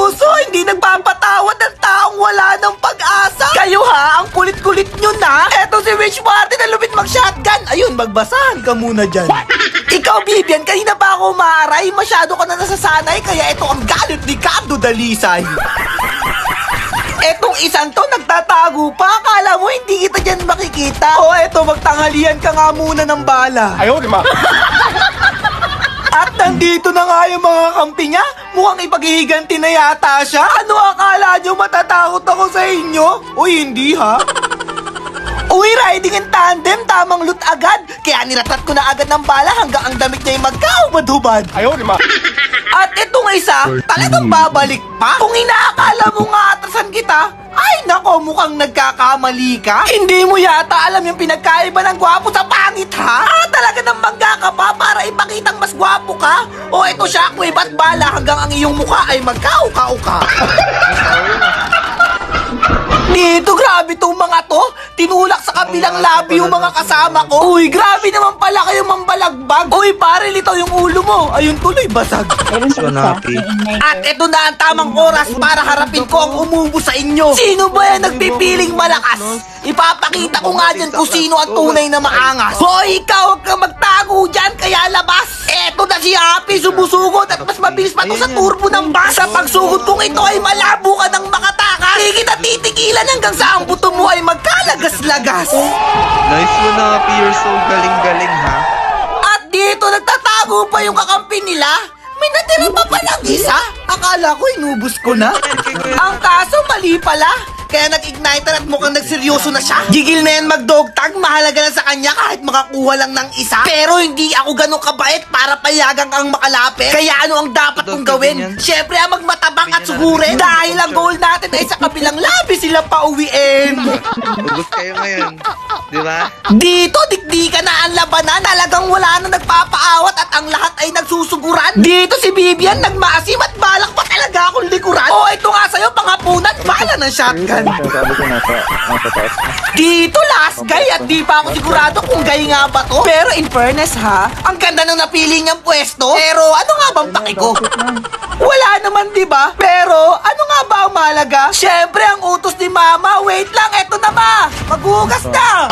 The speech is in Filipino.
puso, hindi nagpapatawad ng taong wala ng pag-asa. Kayo ha, ang kulit-kulit nyo na. Eto si Rich Martin na lupit mag-shotgun. Ayun, magbasahan ka muna dyan. Ikaw, Vivian, kanina pa ako maaray. Masyado ka na nasasanay, kaya ito ang galit ni Cardo Dalisay. Etong isang to, nagtatago pa. Akala mo hindi kita dyan makikita. O eto, magtanghalian ka nga muna ng bala. Ayaw, di ma. At nandito na nga yung mga kampi niya. Mukhang ipaghihiganti na yata siya. Ano akala nyo, matatakot ako sa inyo? Uy, hindi ha? Uy, riding in tandem, tamang loot agad. Kaya niratat ko na agad ng bala hanggang ang damit niya ay magkaubad-hubad. Ayaw, di ma. At itong isa, talagang babalik pa. Kung inaakala mo nga atrasan kita, ay nako, mukhang nagkakamali ka. Hindi mo yata alam yung pinagkaiba ng gwapo sa pangit, ha? Talaga nang mangga ka pa para ipakitang mas gwapo ka? O ito shockwave at bala hanggang ang iyong mukha ay magkauka-uka. Dito, grabe tong mga to. Tinulak sa kabilang labi yung mga kasama ko. Uy, grabe naman pala kayo mambalagbag. Uy, pare, litaw yung ulo mo. Ayun tuloy, basag. At ito na ang tamang oras para harapin ko ang umubo sa inyo. Sino ba yan nagpipiling malakas? Ipapakita ko nga dyan kung sino ang tunay na maangas. Hoy, ikaw, huwag kang magtago dyan, kaya labas. Eto na si Happy, sumusugod at mas mabilis pa to sa turbo ng bus. Sa pagsugod kong ito ay malabo ka ng makatakas. Hindi kita titigilan hanggang sa ang buto mo ay magkalagas-lagas. Nice one, Happy. You're so galing-galing, ha? At dito, nagtatago pa yung kakampi nila. May natira pa palang isa. Akala ko inubos ko na. Ang kaso, mali pala. Kaya nag-igniter at mukhang nagseryoso na siya. Gigil na yan mag-dog tag, mahalaga na sa kanya kahit makakuha lang ng isa. Pero hindi ako ganun kabait para payagan kang makalapit. Kaya ano ang dapat kong gawin? Siyempre ang magmatabang at sugurin. Dahil ang goal natin ay sa kabilang labi sila pauwiin. Ubus kayo ngayon. Di ba? Dito, dikdikan na ang labanan. Talagang wala na nagpapaawat at ang lahat ay nagsusuguran. Dito si Vivian nagmaasim at balak pa talaga akong likuran. O ito nga sa'yo, pangapunan, bala ng shotgun. Sabi ko nasa taas na. Dito last guy at di pa ako sigurado kung gay nga ba to. Pero in fairness ha, ang ganda ng napili niyang pwesto. Pero ano nga bang paki ko? Wala naman di ba? Pero ano nga ba ang mahalaga? Siyempre ang utos ni mama. Wait lang, eto na ma. Maghugas na.